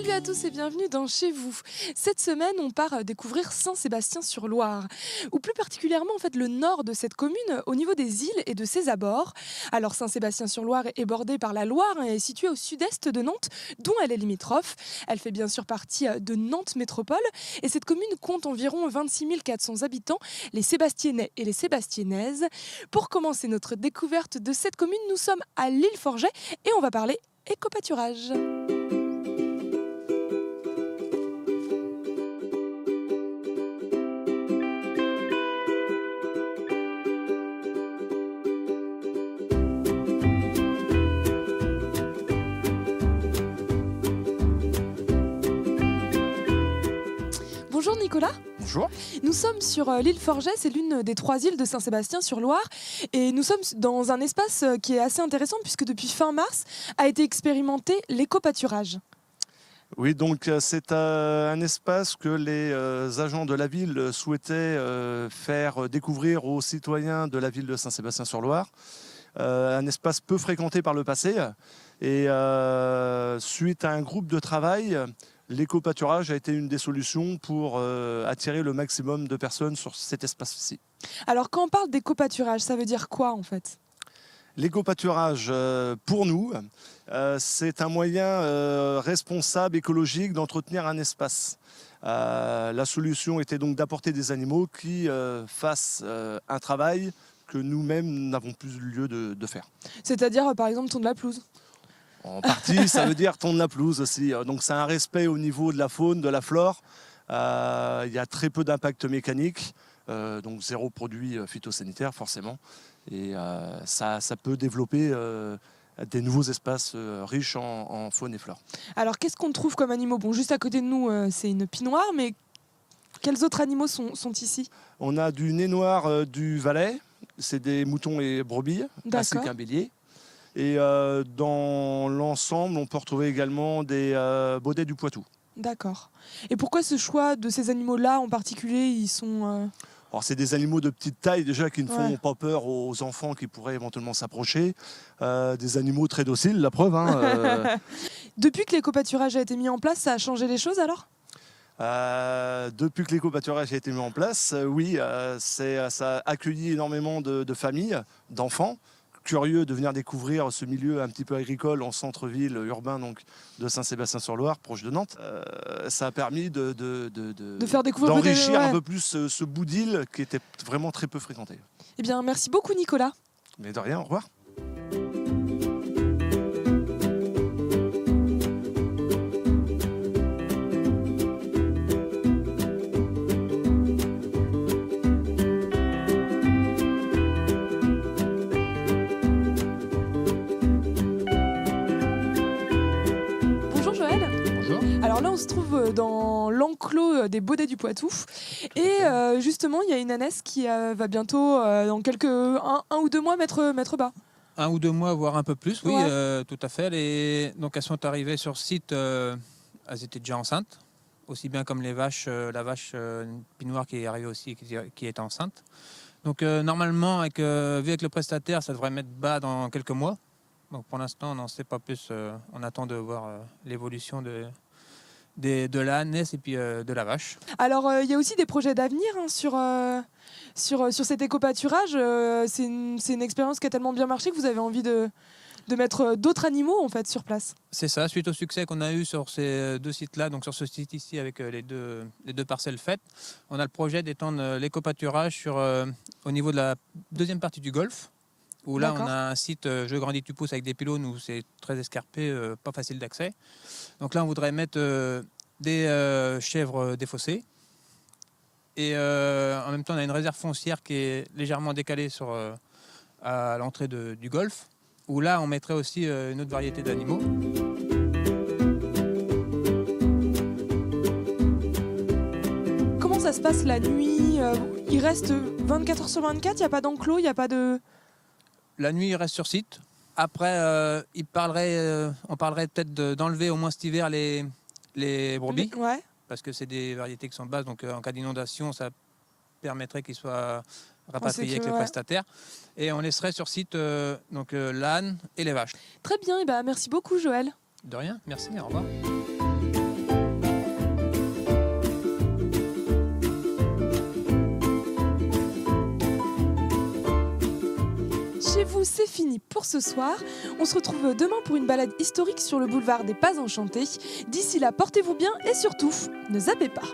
Salut à tous et bienvenue dans Chez vous. Cette semaine, on part découvrir Saint-Sébastien-sur-Loire, ou plus particulièrement en fait le nord de cette commune, au niveau des îles et de ses abords. Alors Saint-Sébastien-sur-Loire est bordée par la Loire et est située au sud-est de Nantes, dont elle est limitrophe. Elle fait bien sûr partie de Nantes Métropole et cette commune compte environ 26 400 habitants, les Sébastiennais et les Sébastiennaises. Pour commencer notre découverte de cette commune, nous sommes à l'île Forget et on va parler éco-pâturage. Bonjour Nicolas. Bonjour. Nous sommes sur l'île Forget, c'est l'une des 3 îles de Saint-Sébastien-sur-Loire et nous sommes dans un espace qui est assez intéressant puisque depuis fin mars a été expérimenté l'éco-pâturage. Oui, donc c'est un espace que les agents de la ville souhaitaient faire découvrir aux citoyens de la ville de Saint-Sébastien-sur-Loire. Un espace peu fréquenté par le passé et suite à un groupe de travail, l'éco-pâturage a été une des solutions pour attirer le maximum de personnes sur cet espace-ci. Alors quand on parle d'éco-pâturage, ça veut dire quoi en fait ? L'éco-pâturage, pour nous, c'est un moyen responsable, écologique d'entretenir un espace. La solution était donc d'apporter des animaux qui fassent un travail que nous-mêmes n'avons plus lieu de faire. C'est-à-dire par exemple tondre la pelouse ? En partie, ça veut dire tondre la pelouse aussi. Donc c'est un respect au niveau de la faune, de la flore. Il y a très peu d'impact mécanique, donc zéro produit phytosanitaire forcément. Et ça peut développer des nouveaux espaces riches en faune et flore. Alors qu'est-ce qu'on trouve comme animaux ? Bon, juste à côté de nous, c'est une pie-noire, mais quels autres animaux sont ici ? On a du nez noir du Valais, c'est des moutons et brebis, ainsi qu'un bélier. Et dans l'ensemble, on peut retrouver également des baudets du Poitou. D'accord. Et pourquoi ce choix de ces animaux-là en particulier, ils sont... Alors, c'est des animaux de petite taille déjà qui ne font pas peur aux enfants qui pourraient éventuellement s'approcher. Des animaux très dociles, la preuve. Depuis que l'éco-pâturage a été mis en place, ça a changé les choses alors ? Depuis que l'éco-pâturage a été mis en place, oui, ça a accueilli énormément de familles, d'enfants, curieux de venir découvrir ce milieu un petit peu agricole en centre-ville urbain donc, de Saint-Sébastien-sur-Loire, proche de Nantes. Ça a permis de faire découvrir d'enrichir un peu plus ce bout d'île qui était vraiment très peu fréquenté. Eh bien, merci beaucoup Nicolas. Mais de rien, au revoir. Alors là, on se trouve dans l'enclos des baudets du Poitou. Et justement, il y a une ânesse qui va bientôt, dans un ou deux mois, mettre bas. 1 ou 2 mois, voire un peu plus, oui, Ouais. tout à fait. Donc elles sont arrivées sur site, elles étaient déjà enceintes, aussi bien comme les vaches, la vache pie-noire qui est arrivée aussi, qui est enceinte. Donc normalement, vu avec le prestataire, ça devrait mettre bas dans quelques mois. Donc pour l'instant, on n'en sait pas plus. On attend de voir l'évolution de l'ânesse et puis de la vache. Alors, il y a aussi des projets d'avenir sur cet éco-pâturage. C'est une expérience qui a tellement bien marché que vous avez envie de mettre d'autres animaux en fait, sur place. C'est ça, suite au succès qu'on a eu sur ces 2 sites-là, donc sur ce site ici avec les deux parcelles faites, on a le projet d'étendre l'éco-pâturage au niveau de la deuxième partie du golfe, où là on a un site Je grandis tu pousses avec des pylônes où c'est très escarpé, pas facile d'accès. Donc là on voudrait mettre des chèvres défaussées et en même temps on a une réserve foncière qui est légèrement décalée à l'entrée du golfe, où là on mettrait aussi une autre variété d'animaux. Comment ça se passe la nuit ? Il reste 24 heures sur 24, il n'y a pas d'enclos, il n'y a pas de... La nuit, il reste sur site. Après, on parlerait peut-être d'enlever au moins cet hiver les brebis, Ouais. parce que c'est des variétés qui sont basses, donc en cas d'inondation, ça permettrait qu'ils soient rapatriés avec le prestataire. Et on laisserait sur site l'âne et les vaches. Très bien, et merci beaucoup Joël. De rien, merci, au revoir. vous, c'est fini pour ce soir. On se retrouve demain pour une balade historique sur le boulevard des Pas Enchantés. D'ici là, portez-vous bien et surtout, ne zappez pas.